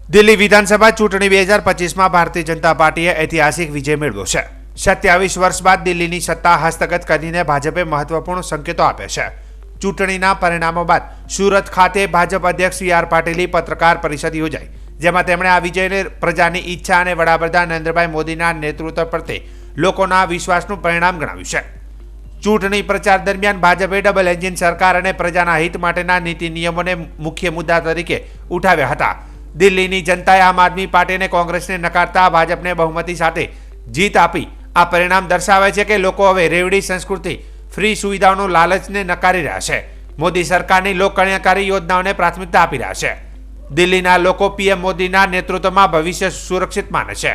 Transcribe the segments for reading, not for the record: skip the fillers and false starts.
દિલ્હી વિધાનસભા ચૂંટણી 2025માં ભારતીય જનતા પાર્ટીએ ઐતિહાસિક વિજય મેળવ્યો છે। 27 વર્ષ બાદ દિલ્હીની સત્તા હસ્તગત કરીને ભાજપે મહત્વપૂર્ણ સંકેતો આપ્યા છે। ચૂંટણીના પરિણામો બાદ સુરત ખાતે ભાજપ અધ્યક્ષ સી આર પાટીલે પત્રકાર પરિષદ યોજાઈ, જેમાં તેમણે આ વિજયને પ્રજાની ઈચ્છા અને વડાપ્રધાન નરેન્દ્રભાઈ મોદીના નેતૃત્વ પ્રત્યે લોકોના વિશ્વાસનું પરિણામ ગણાવ્યું છે। ચૂંટણી પ્રચાર દરમિયાન ભાજપે ડબલ એન્જિન સરકાર અને પ્રજાના હિત માટેના નીતિ નિયમોને મુખ્ય મુદ્દા તરીકે ઉઠાવ્યા હતા। દિલ્હીની જનતાએ આમ આદમી પાર્ટીને કોંગ્રેસને નકારતા ભાજપને બહુમતી સાથે જીત આપી આ પરિણામ દર્શાવે છે કે લોકો હવે રેવડી સંસ્કૃતિ, ફ્રી સુવિધાઓનો લાલચને નકારી રહ્યા છે। મોદી સરકારની લોકકલ્યાણકારી યોજનાઓને પ્રાથમિકતા આપી રહ્યા છે। દિલ્હીના લોકો પીએમ મોદીના નેતૃત્વમાં ભવિષ્ય સુરક્ષિત માને છે।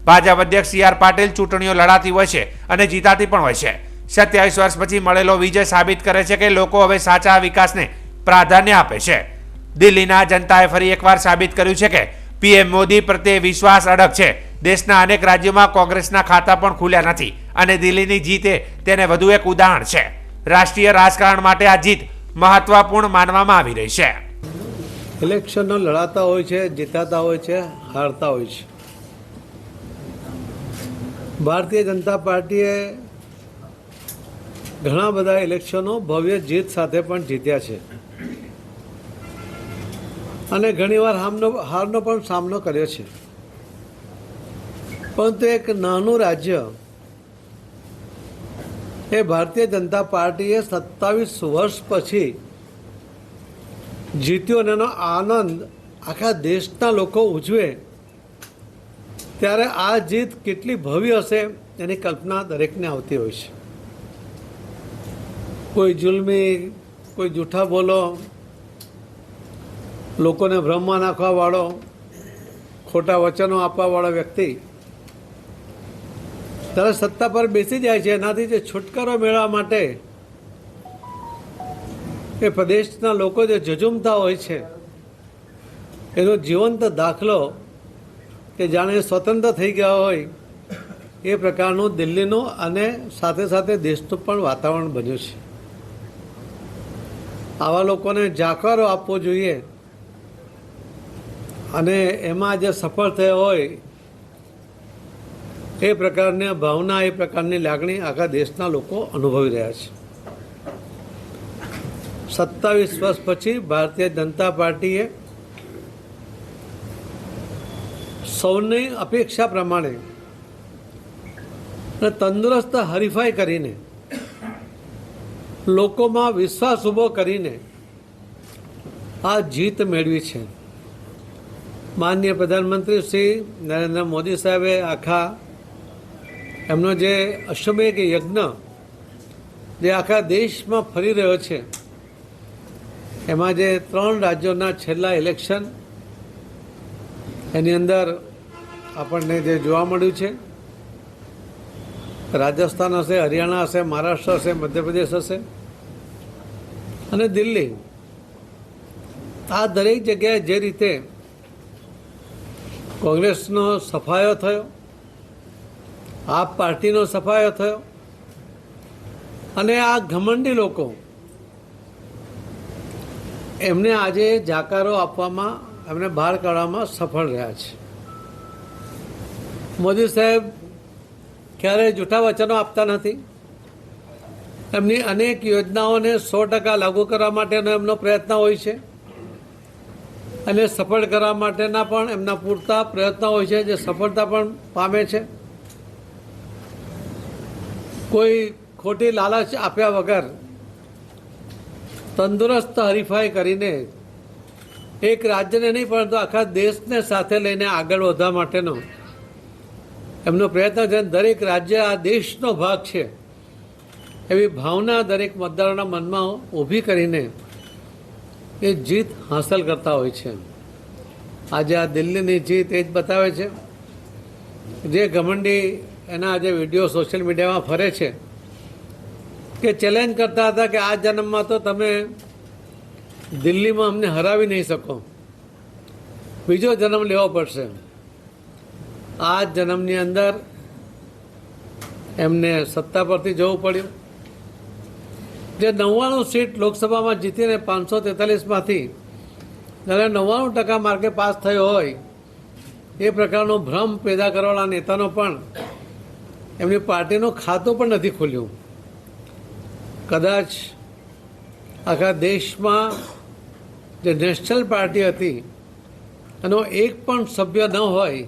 ભાજપ અધ્યક્ષ સી આર પાટીલ ચૂંટણીઓ લડાતી હોય છે અને જીતાતી પણ હોય છે। 27 વર્ષ પછી મળેલો વિજય સાબિત કરે છે કે લોકો હવે સાચા વિકાસને પ્રાધાન્ય આપે છે। દિલ્હીના જનતાએ ફરી એકવાર સાબિત કર્યું છે કે પીએમ મોદી પ્રત્યે વિશ્વાસ અડગ છે। દેશના અનેક રાજ્યોમાં કોંગ્રેસના ખાતા પણ ખુલ્યા નથી અને દિલ્હીની જીતે તેને વધુ એક ઉદાહરણ છે। રાષ્ટ્રીય રાજકારણ માટે આ જીત મહત્વપૂર્ણ માનવામાં આવી રહી છે। ઇલેક્શનો લડાતા હોય છે, જીતાતા હોય છે, હારતા હોય છે। ભારતીય જનતા પાર્ટીએ ઘણા બધા ઇલેક્શનો ભવ્ય જીત સાથે પણ જીત્યા છે અને ઘણીવાર હારનો પણ સામનો કર્યો છે, પરંતુ એક નાનું રાજ્ય એ ભારતીય જનતા પાર્ટીએ 27 વર્ષ પછી જીત્યો અને એનો આનંદ આખા દેશના લોકો ઉજવે ત્યારે આ જીત કેટલી ભવ્ય હશે એની કલ્પના દરેકને આવતી હોય છે। કોઈ જુલ્મી, કોઈ જૂઠા બોલો, લોકોને ભ્રમમાં નાખવાવાળો, ખોટા વચનો આપવાવાળો વ્યક્તિ ત્યારે સત્તા પર બેસી જાય છે। એનાથી જે છુટકારો મેળવવા માટે એ પ્રદેશના લોકો જે ઝઝૂમતા હોય છે એનો જીવંત દાખલો કે જાણે સ્વતંત્ર થઈ ગયા હોય એ પ્રકારનું દિલ્હીનું અને સાથે સાથે દેશનું પણ વાતાવરણ બન્યું છે। આવા લોકોને જાકારો આપવો જોઈએ અને એમાં જે સફળ થયો હોય એ પ્રકારની ભાવના, એ પ્રકારની લાગણી આખા દેશના લોકો અનુભવી રહ્યા છે। 27 વર્ષ પછી ભારતીય જનતા પાર્ટીએ સૌની અપેક્ષા પ્રમાણે અને તંદુરસ્ત હરીફાઈ કરીને લોકોમાં વિશ્વાસ ઊભો કરીને આ જીત મેળવી છે। માનનીય પ્રધાનમંત્રી શ્રી નરેન્દ્ર મોદી સાહેબે આખા એમનો જે અશ્વમેઘ યજ્ઞ જે આખા દેશમાં ફરી રહ્યો છે એમાં જે 3 રાજ્યોના છેલ્લા ઇલેક્શન એની અંદર આપણને જે જોવા મળ્યું છે, રાજસ્થાન હશે, હરિયાણા હશે, મહારાષ્ટ્ર હશે, મધ્યપ્રદેશ હશે અને દિલ્હી, આ દરેક જગ્યાએ જે રીતે કોંગ્રેસનો સફાયો થયો, આપ પાર્ટીનો સફાયો થયો અને આ ઘમંડી લોકો એમને આજે જાકારો આપવામાં, એમને બહાર કાઢવામાં સફળ રહ્યા છે। મોદી સાહેબ ક્યારેય જૂઠા વચનો આપતા નથી। એમની અનેક યોજનાઓને 100% લાગુ કરવા માટેનો એમનો પ્રયત્ન હોય છે અને સફળ કરવા માટેના પણ એમના પૂરતા પ્રયત્નો હોય છે, જે સફળતા પણ પામે છે। કોઈ ખોટી લાલચ આપ્યા વગર તંદુરસ્ત હરીફાઈ કરીને એક રાજ્યને નહીં પરંતુ આખા દેશને સાથે લઈને આગળ વધવા માટેનો એમનો પ્રયત્ન છે। દરેક રાજ્ય આ દેશનો ભાગ છે એવી ભાવના દરેક મતદારોના મનમાં ઊભી કરીને એ જીત હાંસલ કરતા હોય છે। આજે આ દિલ્હીની જીત એ જ બતાવે છે। જે ઘમંડી એના આજે વિડીયો સોશિયલ મીડિયામાં ફરે છે કે ચેલેન્જ કરતા હતા કે આ જન્મમાં તો તમે દિલ્હીમાં અમને હરાવી નહીં શકો, બીજો જન્મ લેવો પડશે। આ જન્મની અંદર એમને સત્તા પરથી જવું પડ્યું। જે 99 સીટ લોકસભામાં જીતીને 543માંથી જ્યારે 99% માર્કે પાસ થયો હોય એ પ્રકારનો ભ્રમ પેદા કરવાવાળા નેતાનો પણ એમની પાર્ટીનો ખાતો પણ નથી ખોલ્યું. કદાચ આખા દેશમાં જે નેશનલ પાર્ટી હતી એનો એક પણ સભ્ય ન હોય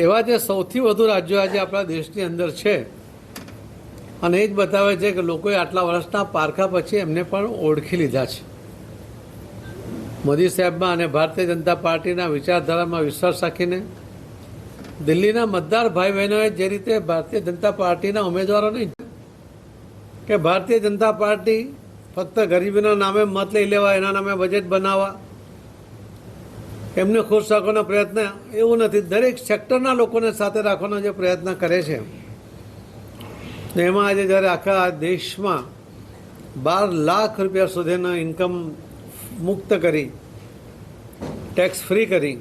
એવા જે સૌથી વધુ રાજ્યો આજે આપણા દેશની અંદર છે. અને એ જ બતાવે છે કે લોકોએ આટલા વર્ષના પારખા પછી એમને પણ ઓળખી લીધા છે. મોદી સાહેબમાં અને ભારતીય જનતા પાર્ટીના વિચારધારામાં વિશ્વાસ રાખીને દિલ્હીના મતદાર ભાઈ બહેનોએ જે રીતે ભારતીય જનતા પાર્ટીના ઉમેદવારો નહીં કે ભારતીય જનતા પાર્ટી ફક્ત ગરીબીના નામે મત લઈ લેવા, એના નામે બજેટ બનાવવા, એમને ખુશ રાખવાનો પ્રયત્ન એવું નથી. દરેક સેક્ટરના લોકોને સાથે રાખવાનો જે પ્રયત્ન કરે છે ને એમાં આજે જ્યારે આખા દેશમાં 12 લાખ રૂપિયા સુધીનો ઇન્કમ મુક્ત કરી, ટેક્સ ફ્રી કરી,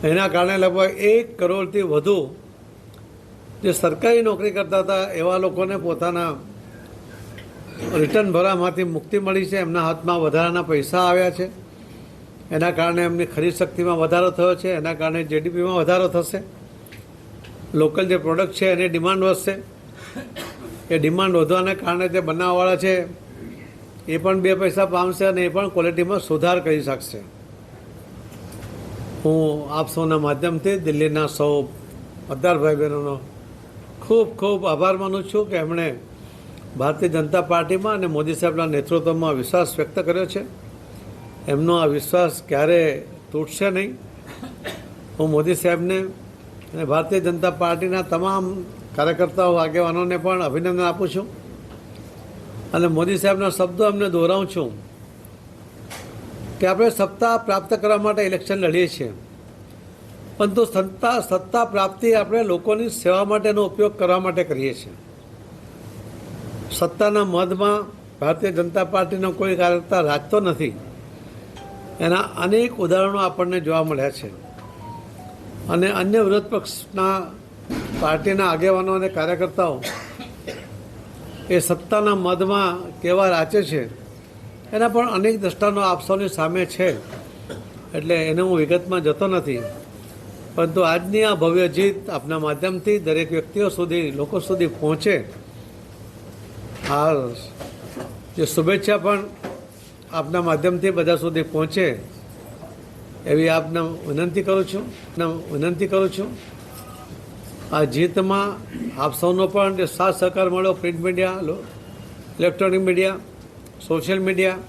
એના કારણે લગભગ 1 કરોડથી વધુ જે સરકારી નોકરી કરતા હતા એવા લોકોને પોતાના રિટર્ન ભરવામાંથી મુક્તિ મળી છે. એમના હાથમાં વધારાના પૈસા આવ્યા છે. એના કારણે એમની ખરીદ શક્તિમાં વધારો થયો છે. એના કારણે જીડીપીમાં વધારો થશે. લોકલ જે પ્રોડક્ટ છે એની ડિમાન્ડ વધશે. એ ડિમાન્ડ વધવાને કારણે જે બનાવવાવાળા છે એ પણ 2 પૈસા પામશે અને એ પણ ક્વોલિટીમાં સુધાર કરી શકશે. હું આપ સૌના માધ્યમથી દિલ્હીના સૌ મતદાર ભાઈ બહેનોનો ખૂબ ખૂબ આભાર માનું છું કે એમણે ભારતીય જનતા પાર્ટીમાં અને મોદી સાહેબના નેતૃત્વમાં વિશ્વાસ વ્યક્ત કર્યો છે. એમનો આ વિશ્વાસ ક્યારે તૂટશે નહીં. હું મોદી સાહેબને અને ભારતીય જનતા પાર્ટીના તમામ કાર્યકર્તાઓ, આગેવાનોને પણ અભિનંદન આપું છું અને મોદી સાહેબના શબ્દો અમને દોહરાવું છું કે આપણે સત્તા પ્રાપ્ત કરવા માટે ઇલેક્શન લડીએ છીએ, પરંતુ સત્તા પ્રાપ્તિ આપણે લોકોની સેવા માટેનો ઉપયોગ કરવા માટે કરીએ છીએ. સત્તાના મદમાં ભારતીય જનતા પાર્ટીનો કોઈ કાર્યકર્તા રાજતો નથી. એના અનેક ઉદાહરણો આપણને જોવા મળ્યા છે. અને અન્ય વિરોધ પક્ષના પાર્ટીના આગેવાનો અને કાર્યકર્તાઓ એ સત્તાના મદમાં કેવા રાચે છે એના પણ અનેક દ્રષ્ટાંતો આપ સૌની સામે છે. એટલે એને હું વિગતમાં જતો નથી, પરંતુ આજની આ ભવ્ય જીત આપના માધ્યમથી દરેક વ્યક્તિઓ સુધી, લોકો સુધી પહોંચે, આ જે શુભેચ્છા પણ આપના માધ્યમથી બધા સુધી પહોંચે એવી આપને વિનંતી કરું છું. આ જીતમાં આપ સૌનો પણ જે સાથ સહકાર મળ્યો, print media, electronic media, social media,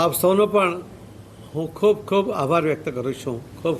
આપ સૌનો પણ હું ખૂબ ખૂબ આભાર વ્યક્ત કરું છું. ખૂબ